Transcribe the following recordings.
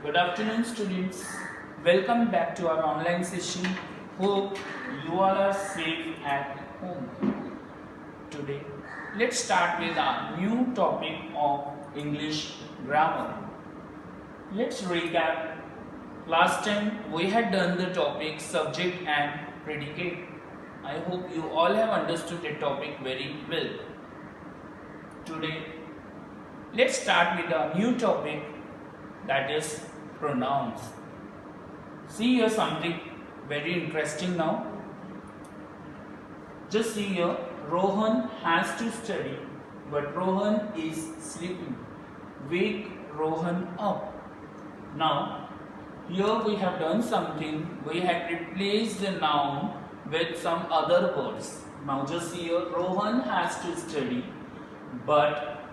Good afternoon, students. Welcome back to our online session. Hope you all are safe at home. Today, let's start with our new topic of English grammar. Let's recap. Last time we had done the topic subject and predicate. I hope you all have understood the topic very well. Today, let's start with a new topic, that is pronouns. See here something very interesting now. Just see here, Rohan has to study, but Rohan is sleeping. Wake Rohan up. Now, here we have done something. We have replaced the noun with some other words. Now just see here, Rohan has to study, but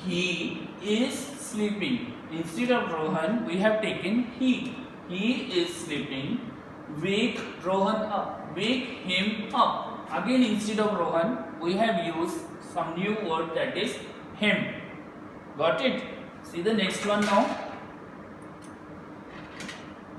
he is sleeping. Instead of Rohan, we have taken he. He is sleeping. Wake Rohan up. Wake him up. Again, instead of Rohan, we have used some new word, that is him. Got it? See the next one now.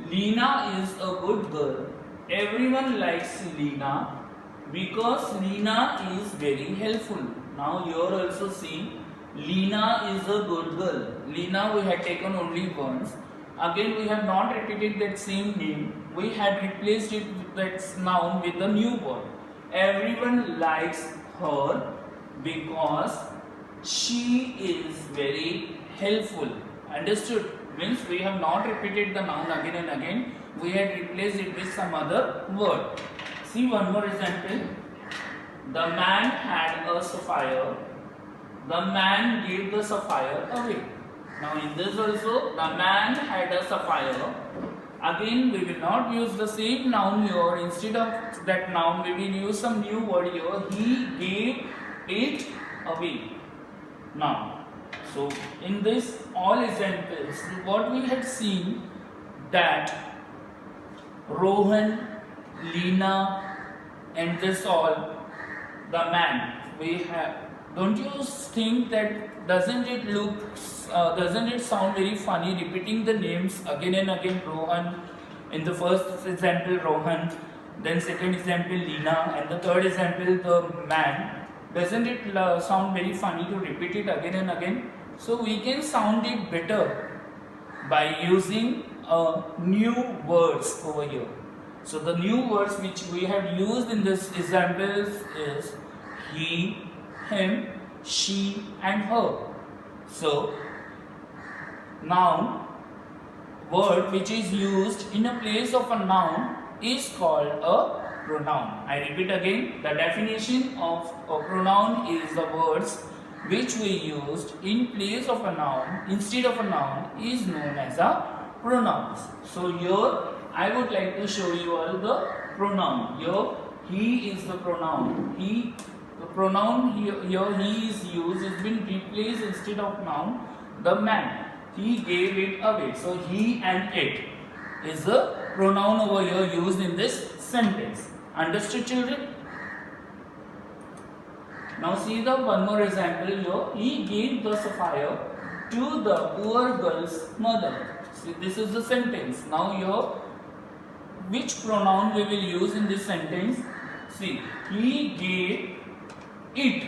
Leena is a good girl. Everyone likes Leena because Leena is very helpful. Now here also see, Leena is a good girl. Leena we had taken only once. Again we have not repeated that same name. We had replaced it with that noun with a new word. Everyone likes her because she is very helpful. Understood? Means we have not repeated the noun again and again. We had replaced it with some other word. See one more example. The man had a sapphire. The man gave the sapphire away. Now in this also, the man had a sapphire. Again we will not use the same noun here. Instead of that noun we will use some new word here. He gave it away. Now, so in this all examples, what we had seen, that Rohan, Leena and this all, the man, we have, don't you think that doesn't it sound very funny repeating the names again and again? Rohan, in the first example Rohan, then second example Leena, and the third example the man. Doesn't it sound very funny to repeat it again and again? So we can sound it better by using new words over here. So the new words which we have used in this examples is he, him, she and her. So noun word which is used in a place of a noun is called a pronoun. I repeat again, the definition of a pronoun is the words which we used in place of a noun instead of a noun is known as a pronouns. So here I would like to show you all the pronoun. Here he is the pronoun. The pronoun here he is used has been replaced instead of noun the man. He gave it away. So he and it is the pronoun over here used in this sentence. Understood, children? Now see the one more example here. He gave the sapphire to the poor girl's mother. See, this is the sentence. Now here, which pronoun we will use in this sentence? See, he gave it.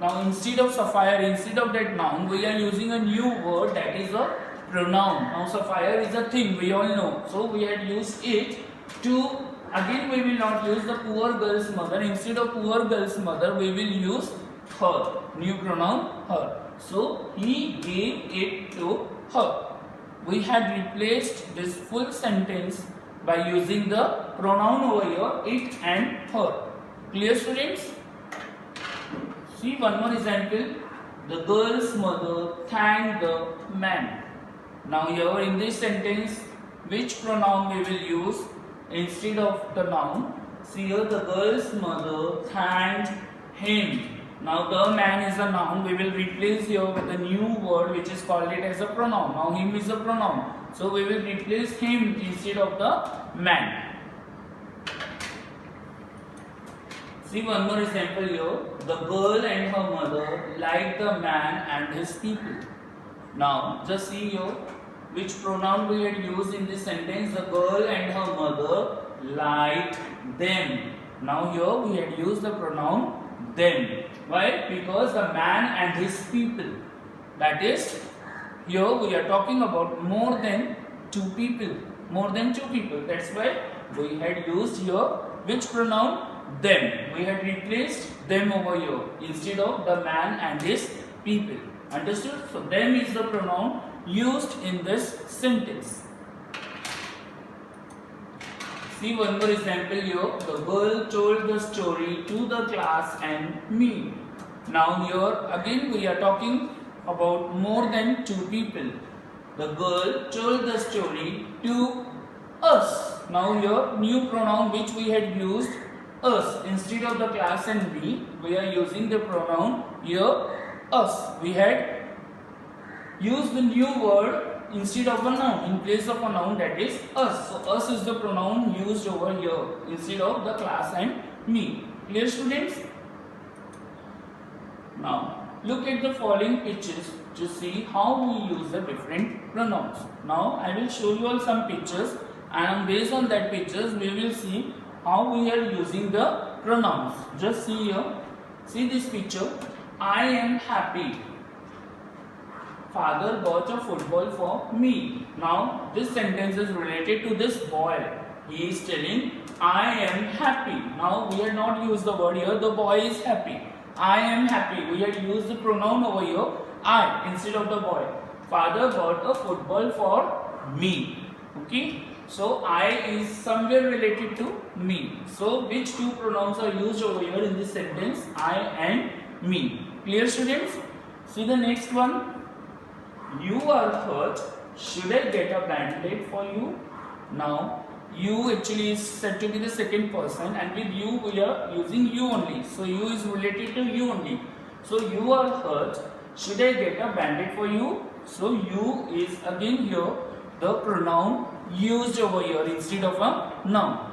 Now instead of sapphire, instead of that noun, we are using a new word, that is a pronoun. Now sapphire is a thing, we all know. So we had used it to, again we will not use the poor girl's mother. Instead of poor girl's mother, we will use her. New pronoun, her. So he gave it to her. We had replaced this full sentence by using the pronoun over here, it and her. Clear, students? See one more example. The girl's mother thanked the man. Now here in this sentence, which pronoun we will use instead of the noun? See here, the girl's mother thanked him. Now the man is a noun. We will replace here with a new word which is called it as a pronoun. Now him is a pronoun. So we will replace him instead of the man. See one more example here. The girl and her mother liked the man and his people. Now just see here, which pronoun we had used in this sentence? The girl and her mother liked them. Now here we had used the pronoun them. Why? Because the man and his people. That is, here we are talking about more than two people. More than two people. That's why we had used here which pronoun? Them. We had replaced them over here instead of the man and his people. Understood? So them is the pronoun used in this sentence. See one more example here. The girl told the story to the class and me. Now here again we are talking about more than two people. The girl told the story to us. Now here new pronoun which we had used us instead of the class and me. We are using the pronoun here us. We had used the new word instead of a noun, in place of a noun, that is us. So us is the pronoun used over here instead of the class and me. Clear, students? Now look at the following pictures to see how we use the different pronouns. Now I will show you all some pictures, and based on that pictures we will see how we are using the pronouns. Just see here. See this picture. I am happy. Father bought a football for me. Now this sentence is related to this boy. He is telling I am happy. Now we have not used the word here. The boy is happy. I am happy. We have used the pronoun over here I instead of the boy. Father bought a football for me. Okay. So I is somewhere related to me. So which two pronouns are used over here in this sentence? I and me. Clear, students? See the next one. You are hurt. Should I get a band-aid for you? Now you actually is said to be the second person, and with you we are using you only. So you is related to you only. So you are hurt. Should I get a band-aid for you? So you is again here the pronoun used over here instead of a noun.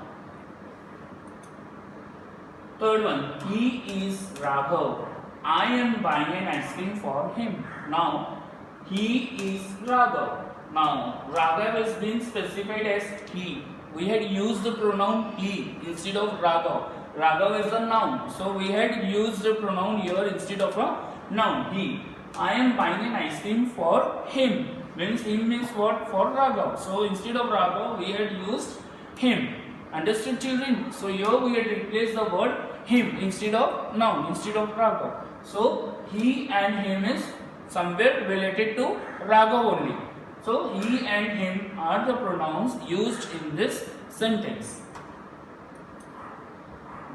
Third one. He is Raghav. I am buying an ice cream for him. Now he is Raghav. Now Raghav has been specified as he. We had used the pronoun he instead of Raghav. Raghav is a noun. So we had used the pronoun here instead of a noun, he. I am buying an ice cream for him. Means him means what? For Raghav. So instead of Raghav we had used him. Understood, children? So here we had replaced the word him instead of noun, instead of Raghav. So he and him is somewhere related to Raghav only. So he and him are the pronouns used in this sentence.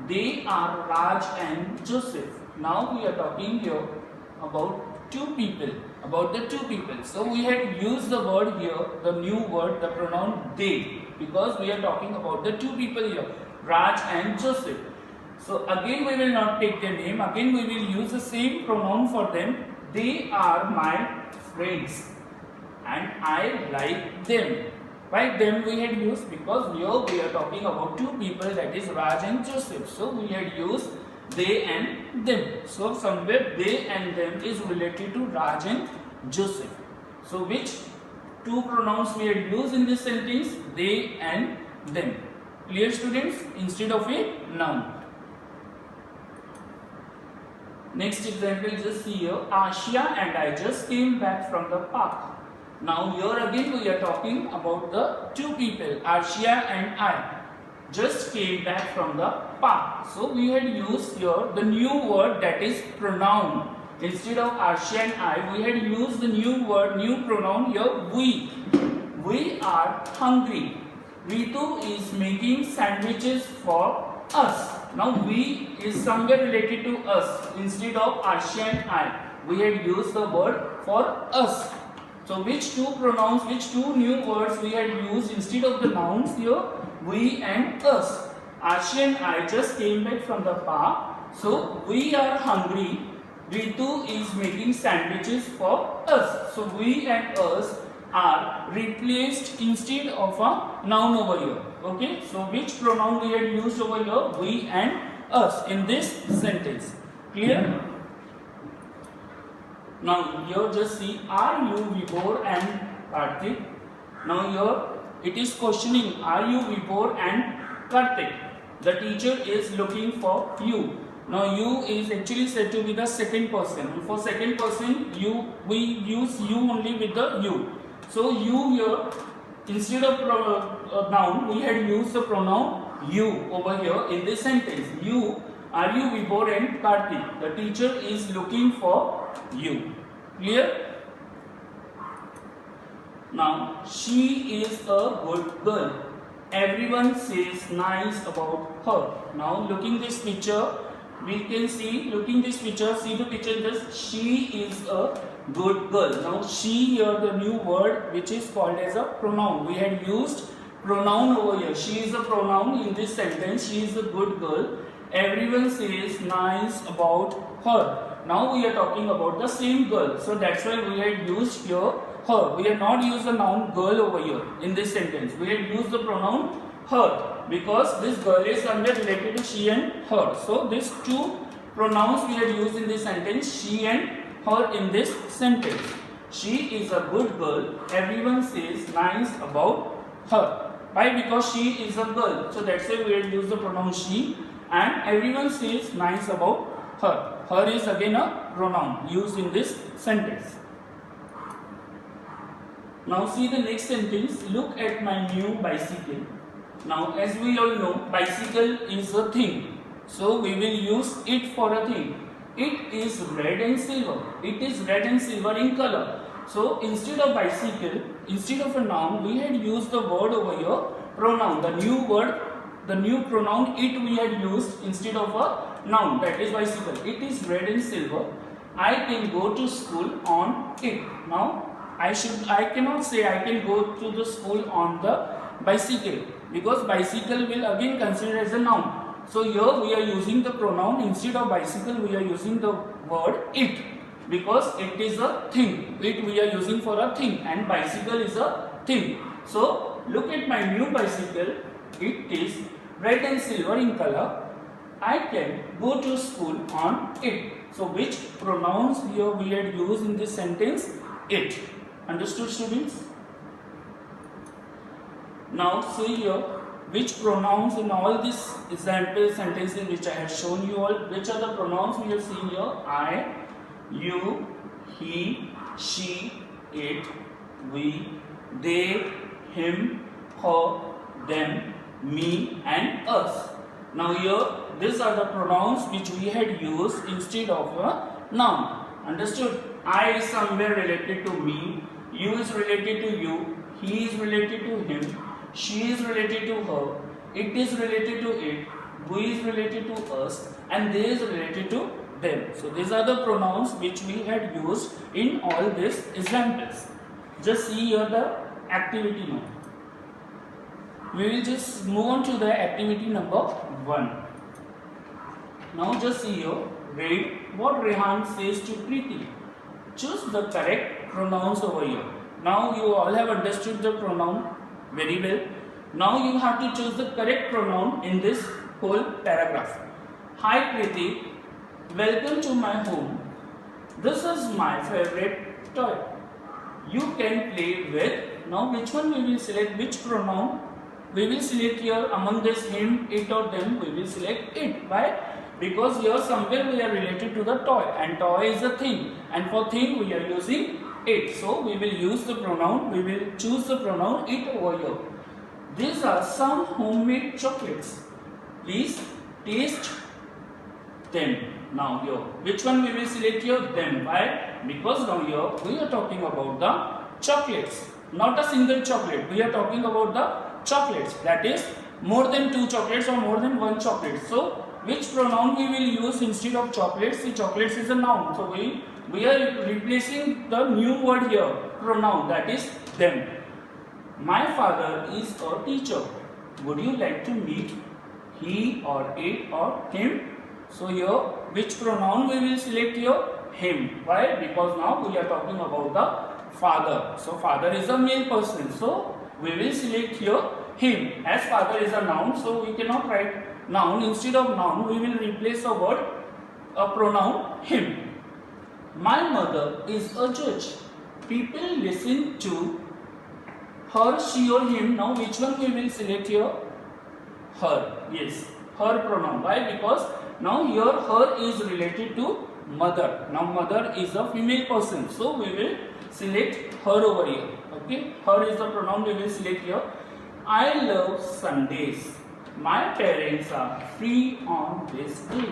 They are Raj and Joseph. Now we are talking here about two people. About the two people. So we had used the word here, the new word, the pronoun they, because we are talking about the two people here, Raj and Joseph. So again we will not take their name. Again we will use the same pronoun for them. They are my friends and I like them. Why them we had used? Because here we are talking about two people, that is Raj and Joseph. So we had used they and them. So somewhere they and them is related to Raj and Joseph. So which two pronouns we had used in this sentence? They and them. Clear, students? Instead of a noun. Next example, just see here. Ashia and I just came back from the park. Now here again we are talking about the two people, Ashia and I just came back from the park. So we had used here the new word, that is pronoun. Instead of Ashia and I, we had used the new word, new pronoun here, we. We are hungry. Ritu is making sandwiches for us. Now we is somewhere related to us. Instead of Ashia and I, we had used the word for us. So which two pronouns, which two new words we had used instead of the nouns here? We and us. Ashia and I just came back from the park. So we are hungry. Ritu is making sandwiches for us. So we and us are replaced instead of a noun over here. Okay. So which pronoun we had used over here? We and us in this sentence. Clear? Now here just see, are you Vibhor and Kartik. Now here it is questioning, are you Vibhor and Kartik? The teacher is looking for you. Now you is actually said to be the second person. And for second person, we use you only with the you. So you here, instead of noun, we had used the pronoun you over here in this sentence. You, are you Vibhor and Kartik? The teacher is looking for you. Clear? Now, she is a good girl. Everyone says nice about her. Now, looking this picture, we can see, looking this picture, see the picture this, she is a good girl. Now, she here, the new word which is called as a pronoun. We had used pronoun over here. She is a pronoun in this sentence. She is a good girl. Everyone says nice about her. Now, we are talking about the same girl. So, that's why we had used here her. We have not used the noun girl over here in this sentence. We have used the pronoun her because this girl is somewhere related to she and her. So these two pronouns we have used in this sentence, she and her in this sentence. She is a good girl. Everyone says nice about her. Why? Because she is a girl. So that's why we have used the pronoun she, and everyone says nice about her. Her is again a pronoun used in this sentence. Now see the next sentence, look at my new bicycle. Now as we all know, bicycle is a thing. So we will use it for a thing. It is red and silver. It is red and silver in color. So instead of bicycle, instead of a noun, we had used the word over here, pronoun. The new word, the new pronoun it we had used instead of a noun, that is bicycle. It is red and silver. I can go to school on it. Now I cannot say I can go to the school on the bicycle because bicycle will again consider as a noun. So here we are using the pronoun instead of bicycle. We are using the word it because it is a thing. It we are using for a thing and bicycle is a thing. So look at my new bicycle. It is red and silver in color. I can go to school on it. So which pronouns here we had used in this sentence? It. Understood, students? Now see here which pronouns in all these example sentences which I have shown you all, which are the pronouns we have seen here? I, you, he, she, it, we, they, him, her, them, me and us. Now here these are the pronouns which we had used instead of a noun. Understood? I is somewhere related to me, you is related to you, he is related to him, she is related to her, it is related to it, we is related to us, and they is related to them. So these are the pronouns which we had used in all these examples. Just see here the activity now. We will just move on to the activity number 1. Now just see here, read what Rehan says to Preeti. Choose the correct pronouns over here. Now you all have understood the pronoun very well. Now you have to choose the correct pronoun in this whole paragraph. Hi Preeti, welcome to my home. This is my favorite toy. You can play with. Now which one we will select? Which pronoun? We will select here among this him, it or them. We will select it. Why? Because here somewhere we are related to the toy and toy is a thing and for thing we are using it. So we will use the pronoun, we will choose the pronoun it over here. These are some homemade chocolates. Please taste them. Now here, which one we will select here? Them. Why? Because now here we are talking about the chocolates. Not a single chocolate. We are talking about the chocolates. That is more than 2 chocolates or more than 1 chocolate. So which pronoun we will use instead of chocolates? See, chocolates is a noun. So we are replacing the new word here, pronoun, that is them. My father is a teacher. Would you like to meet he or it or him? So here, which pronoun we will select here? Him. Why? Because now we are talking about the father. So father is a male person. So we will select here him. As father is a noun, so we cannot write noun. Instead of noun, we will replace a word, a pronoun him. My mother is a judge. People listen to her, she or him. Now which one we will select here? Her. Yes, her pronoun. Why? Because now here her is related to mother. Now mother is a female person, so we will select her over here. Okay, her is the pronoun we will select here. I love Sundays. My parents are free on this day.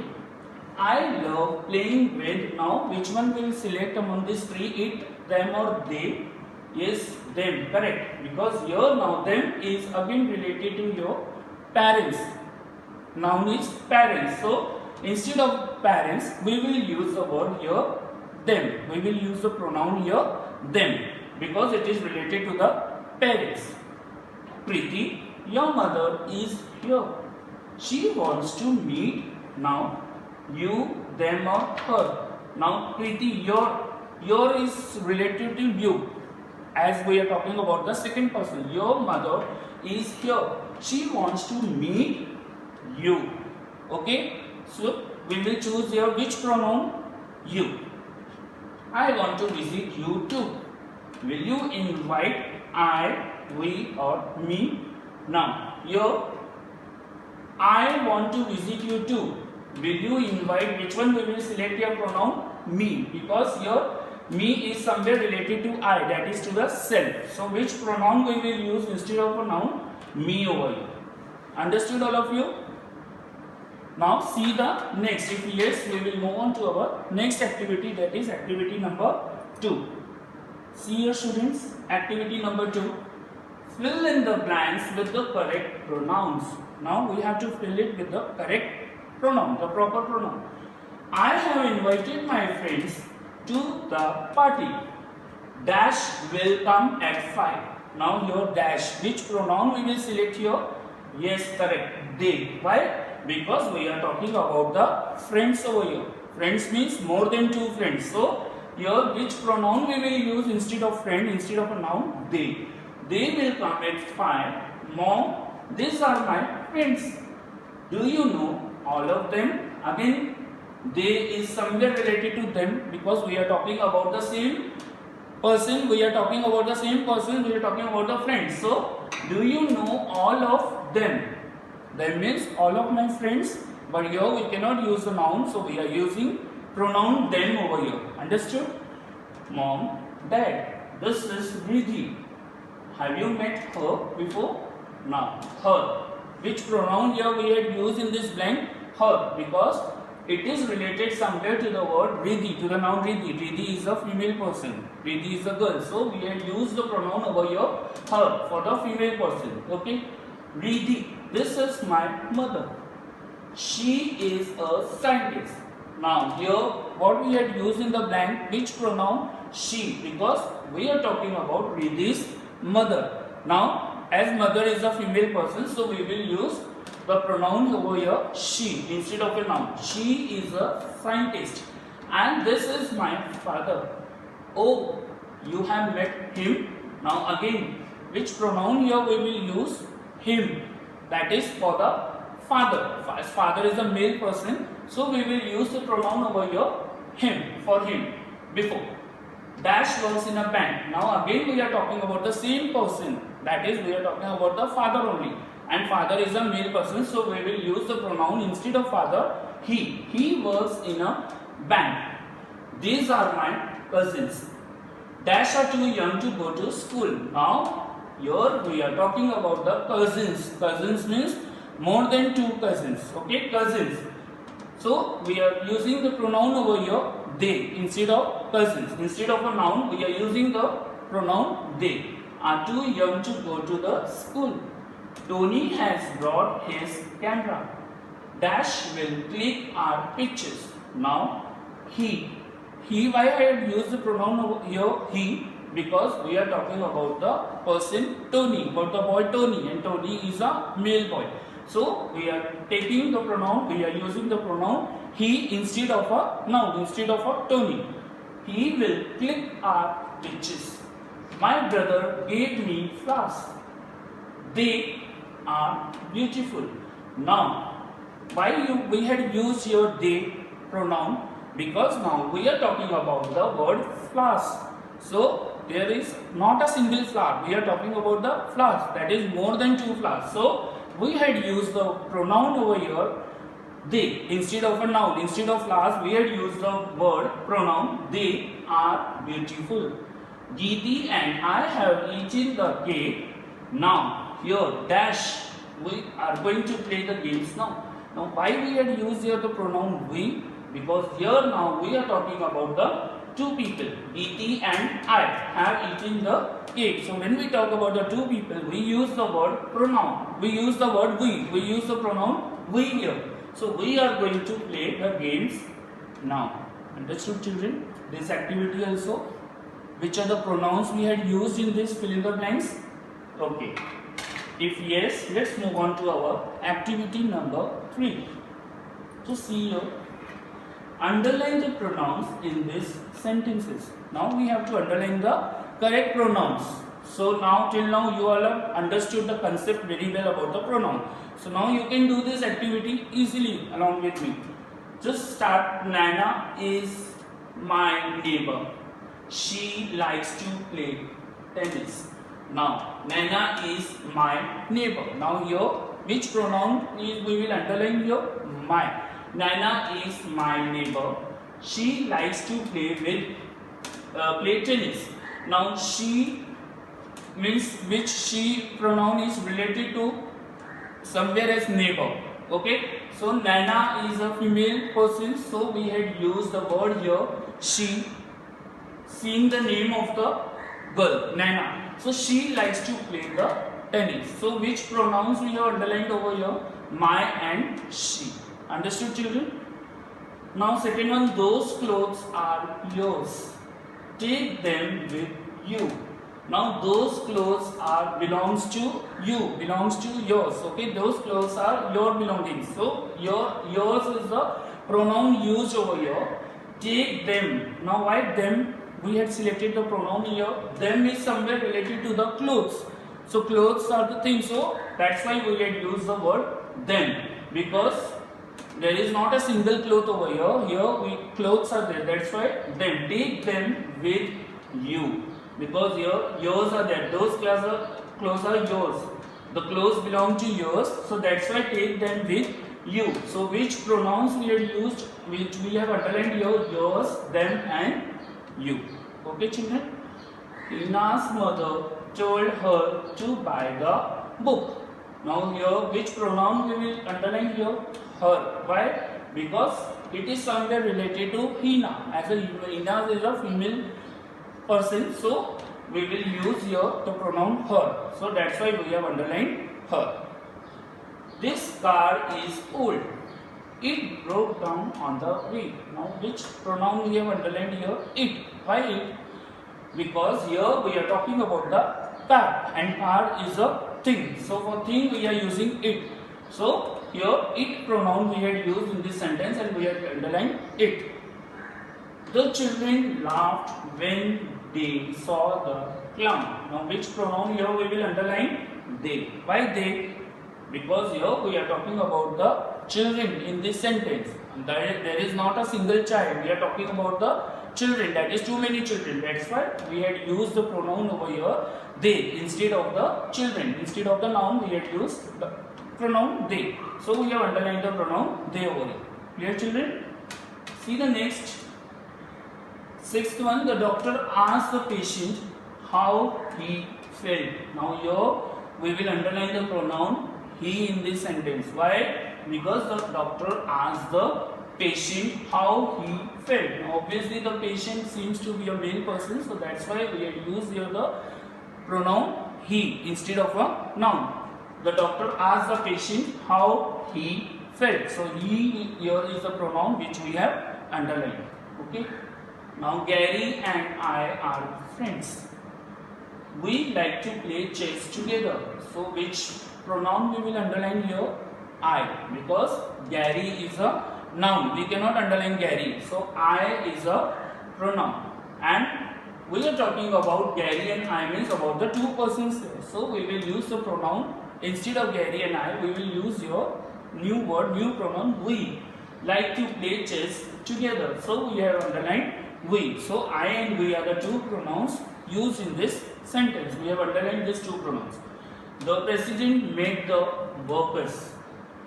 I love playing with. Now which one will select among these three? It, them or they? Yes, them. Correct. Because here now them is again related to your parents. Noun is parents. So instead of parents, we will use the word here them. We will use the pronoun here them because it is related to the parents. Preeti, your mother is here. She wants to meet. Now you, them or her. Now Preeti, your is related to you, as we are talking about the second person. Your mother is here. She wants to meet you. Okay, so we will choose here which pronoun? You. I want to visit you too. Will you invite I, we or me? Now here I want to visit you too. Will you invite? Which one we will select your pronoun? Me, because here me is somewhere related to I, that is to the self. So which pronoun we will use instead of a noun? Me over here. Understood all of you? Now see the next. If yes, we will move on to our next activity, that is activity number 2. See here students, activity number 2. Fill in the blanks with the correct pronouns. Now we have to fill it with the correct pronoun, the proper pronoun. I have invited my friends to the party. Dash will come at 5. Now your dash, which pronoun we will select here? Yes, correct, they. Why? Because we are talking about the friends over here. Friends means more than 2 friends. So here which pronoun we will use instead of friend, instead of a noun? They. They will come at 5. Mom, these are my friends. Do you know all of them? Again, they is somewhere related to them because we are talking about the same person. We are talking about the same person. We are talking about the friends. So, do you know all of them? That means all of my friends. But here we cannot use the noun, so we are using pronoun them over here. Understood? Mom, Dad, this is Riddhi. Have you met her before? Now, her. Which pronoun here we had used in this blank? Her, because it is related somewhere to the word Riddhi, to the noun Riddhi. Riddhi is a female person. Riddhi is a girl. So we had used the pronoun over here, her, for the female person. Okay? Riddhi, this is my mother. She is a scientist. Now here, what we had used in the blank, which pronoun? She, because we are talking about Riddhi's mother. Now, as mother is a female person, so we will use the pronoun over here, she, instead of a noun. She is a scientist. And this is my father. Oh, you have met him. Now again, which pronoun here we will use? Him. That is for the father. As father is a male person, so we will use the pronoun over here, him, for him, before. Dash works in a bank. Now again we are talking about the same person. That is, we are talking about the father only. And father is a male person, so we will use the pronoun instead of father, he. He works in a bank. These are my cousins. Dash are too young to go to school. Now, here we are talking about the cousins. Cousins means more than 2 cousins. Okay, cousins. So, we are using the pronoun over here, they, instead of cousins. Instead of a noun, we are using the pronoun they. Are too young to go to the school. Tony has brought his camera. Dash will click our pictures. Now, he. Why I have used the pronoun over here, he? Because we are talking about the person Tony, about the boy Tony, and Tony is a male boy. So, we are taking the pronoun, we are using the pronoun he instead of a noun, instead of a Tony. He will click our pictures. My brother gave me flowers. They are beautiful. Now, why we had used here they pronoun? Because now we are talking about the word flowers. So, there is not a single flower. We are talking about the flowers, that is more than 2 flowers. So we had used the pronoun over here they instead of a noun. Instead of flowers, we had used the word pronoun. They are beautiful. Geeti and I have eaten the cake. Now here dash, we are going to play the games now. Now why we had used here the pronoun we? Because here now we are talking about the two people. Geeti and I have eaten the cake. So when we talk about the two people, we use the word pronoun. We use the word we. We use the pronoun we here. So we are going to play the games now. Understood, children? This activity also. Which are the pronouns we had used in this fill in the blanks? Okay. If yes, let's move on to our activity number 3. So see here. Underline the pronouns in these sentences. Now we have to underline the correct pronouns. So now till now you all have understood the concept very well about the pronoun. So now you can do this activity easily along with me. Just start. Nana is my neighbor. She likes to play tennis. Now Nana is my neighbor. Now here which pronoun is we will underline here? My. Nana is my neighbor. She likes to play tennis. Now she means which she pronoun is related to somewhere as neighbor. Okay, so Nana is a female person, so we had used the word here she, seeing the name of the girl Nana. So she likes to play the tennis. So which pronouns we have underlined over here? My and she. Understood, children? Now second one, those clothes are yours. Take them with you. Now those clothes are belongs to you, belongs to yours. Okay, those clothes are your belongings. So yours is the pronoun used over here. Take them. Now why them? We had selected the pronoun here. Them is somewhere related to the clothes. So clothes are the things. So that's why we had used the word them, because there is not a single cloth over here. Here clothes are there. That's why them. Take them with you. Because here yours are there. Those clothes are yours. The clothes belong to yours. So that's why take them with you. So which pronouns we had used, which we have underlined here? Yours, them and you. Okay, children? Ina's mother told her to buy the book. Now here which pronoun we will underline here? Her. Why? Because it is somewhere related to Hina. As Hina is a female person, so we will use here the pronoun her. So that's why we have underlined her. This car is old. It broke down on the way. Now which pronoun we have underlined here? It. Why it? Because here we are talking about the car, and car is a thing. So for thing we are using it. So here it pronoun we had used in this sentence, and we have underlined it. The children laughed when they saw the clown. Now which pronoun here we will underline? They. Why they? Because here we are talking about the children in this sentence. There is not a single child. We are talking about the children. That is too many children. That's why we had used the pronoun over here they instead of the children. Instead of the noun we had used the pronoun they. So we have underlined the pronoun they over here. Clear, children? See the next. Sixth one, the doctor asked the patient how he felt. Now here we will underline the pronoun he in this sentence. Why? Because the doctor asked the patient how he felt. Now obviously the patient seems to be a male person, so that's why we have used here the pronoun he instead of a noun. The doctor asked the patient how he felt. So he here is the pronoun which we have underlined. Okay. Now Gary and I are friends. We like to play chess together. So which pronoun we will underline here? I, because Gary is a noun. We cannot underline Gary. So I is a pronoun. And we are talking about Gary and I means about the two persons there. So we will use the pronoun instead of Gary and I. We will use your new word, new pronoun we. Like to play chess together. So we have underlined we. So I and we are the two pronouns used in this sentence. We have underlined these two pronouns. The president made the workers.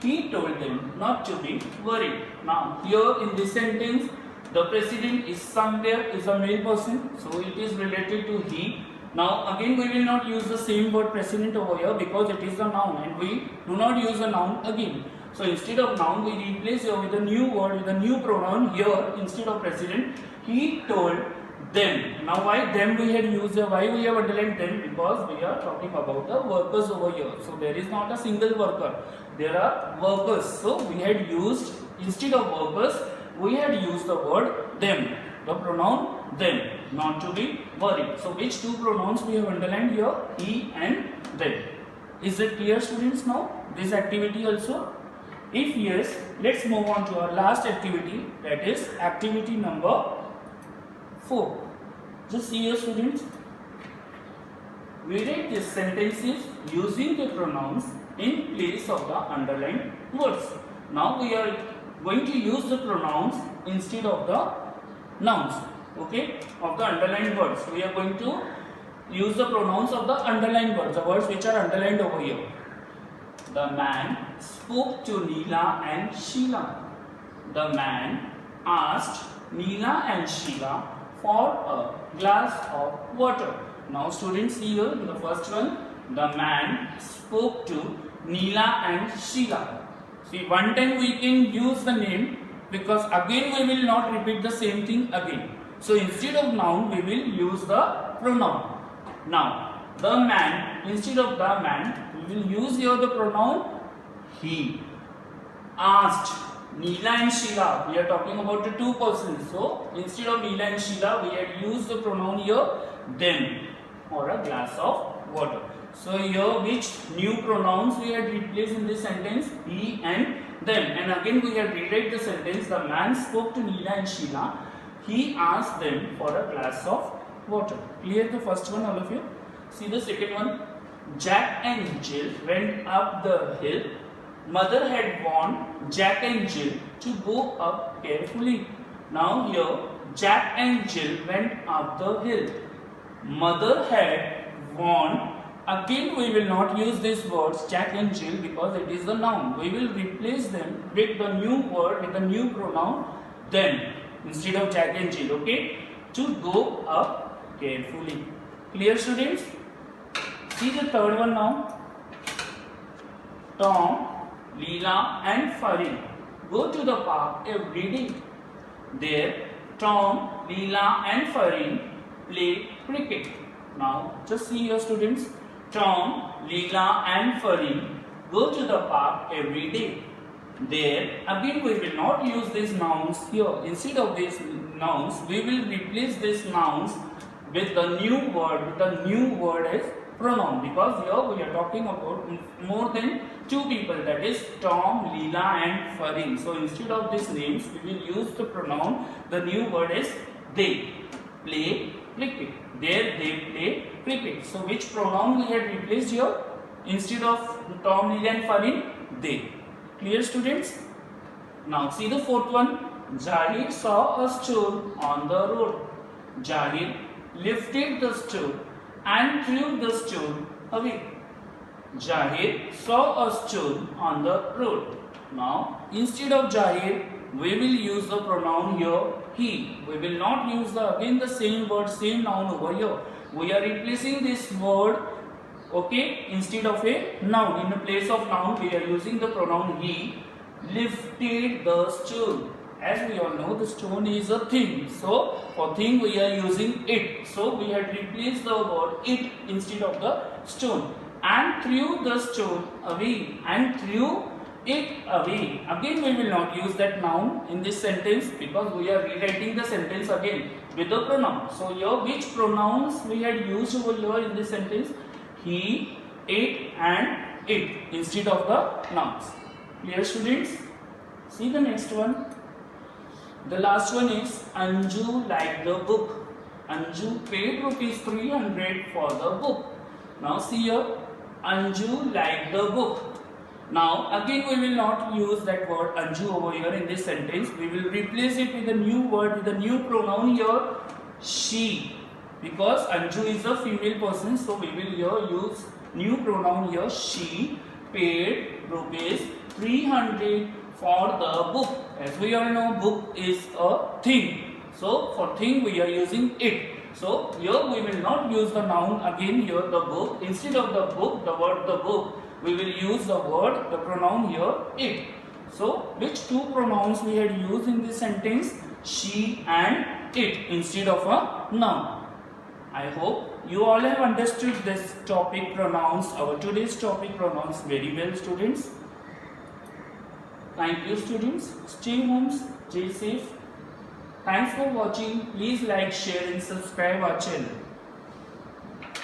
He told them not to be worried. Now here in this sentence, the president is somewhere is a male person, so it is related to he. Now again we will not use the same word president over here because it is a noun and we do not use a noun again. So instead of noun we replace here with a new word, with a new pronoun here instead of president. He told them. Now why them we had used here, why we have underlined them? Because we are talking about the workers over here. So there is not a single worker, there are workers. So we had used, instead of workers, we had used the word them, the pronoun them, not to be worried. So which two pronouns we have underlined here? He and them. Is it clear, students, now this activity also? If yes, let's move on to our last activity, that is activity number 4. Just see here, students. We write these sentences using the pronouns in place of the underlined words. Now we are going to use the pronouns instead of the nouns, okay, of the underlined words. We are going to use the pronouns of the underlined words, the words which are underlined over here. The man spoke to Neela and Sheila. The man asked Neela and Sheila for a glass of water. Now students, see here in the first one, the man spoke to Neela and Sheila. See, one time we can use the name because again we will not repeat the same thing again. So instead of noun we will use the pronoun. Now the man, instead of the man we will use here the pronoun he. Asked Neela and Sheila, we are talking about the two persons. So instead of Neela and Sheila we had used the pronoun here them, or a glass of water. So here which new pronouns we had replaced in this sentence? He and them. And again we have rewrite the sentence. The man spoke to Neela and Sheila. He asked them for a glass of water. Clear the first one, all of you? See the second one. Jack and Jill went up the hill. Mother had warned Jack and Jill to go up carefully. Now here Jack and Jill went up the hill. Mother had warned. Again we will not use these words Jack and Jill because it is the noun. We will replace them with the new word, with the new pronoun them instead of Jack and Jill, okay? To go up carefully. Clear, students? See the third one now. Tom, Leela and Farin go to the park every day. There Tom, Leela and Farin play cricket. Now just see here, students. Tom, Leela and Farin go to the park every day. There again we will not use these nouns here. Instead of these nouns we will replace these nouns with the new word, with the new word as pronoun, because here we are talking about more than two people, that is Tom, Leela and Farin. So instead of these names we will use the pronoun, the new word is they play cricket. There they play cricket. So which pronoun we had replaced here? Instead of Tom, Leela and Farin, they. Clear, students? Now see the fourth one. Jahir saw a stone on the road. Jahir lifted the stone and threw the stone away. Jahir saw a stone on the road. Now instead of Jahir we will use the pronoun here he. We will not use the again the same word, same noun over here. We are replacing this word, okay, instead of a noun. In the place of noun we are using the pronoun he. Lifted the stone. As we all know, the stone is a thing. So for thing we are using it. So we had replaced the word it instead of the stone. And threw the stone away. And threw it away. Again we will not use that noun in this sentence because we are rewriting the sentence again with the pronoun. So here which pronouns we had used over here in this sentence? He, it and it instead of the nouns. Clear, students? See the next one. The last one is Anju liked the book. Anju paid ₹300 for the book. Now see here, Anju liked the book. Now again we will not use that word Anju over here in this sentence. We will replace it with a new word, with a new pronoun here, she. because Anju is a female person, so we will here use new pronoun here. She paid rupees 300 for the book. As we all know, book is a thing. So for thing we are using it. So here we will not use the noun again here, the book. Instead of the book, the word the book, we will use the word, the pronoun here, it. So which two pronouns we had used in this sentence? She and it instead of a noun. I hope you all have understood this topic pronouns, our today's topic pronouns very well, students. Thank you, students. Stay home, stay safe. Thanks for watching. Please like, share and subscribe our channel.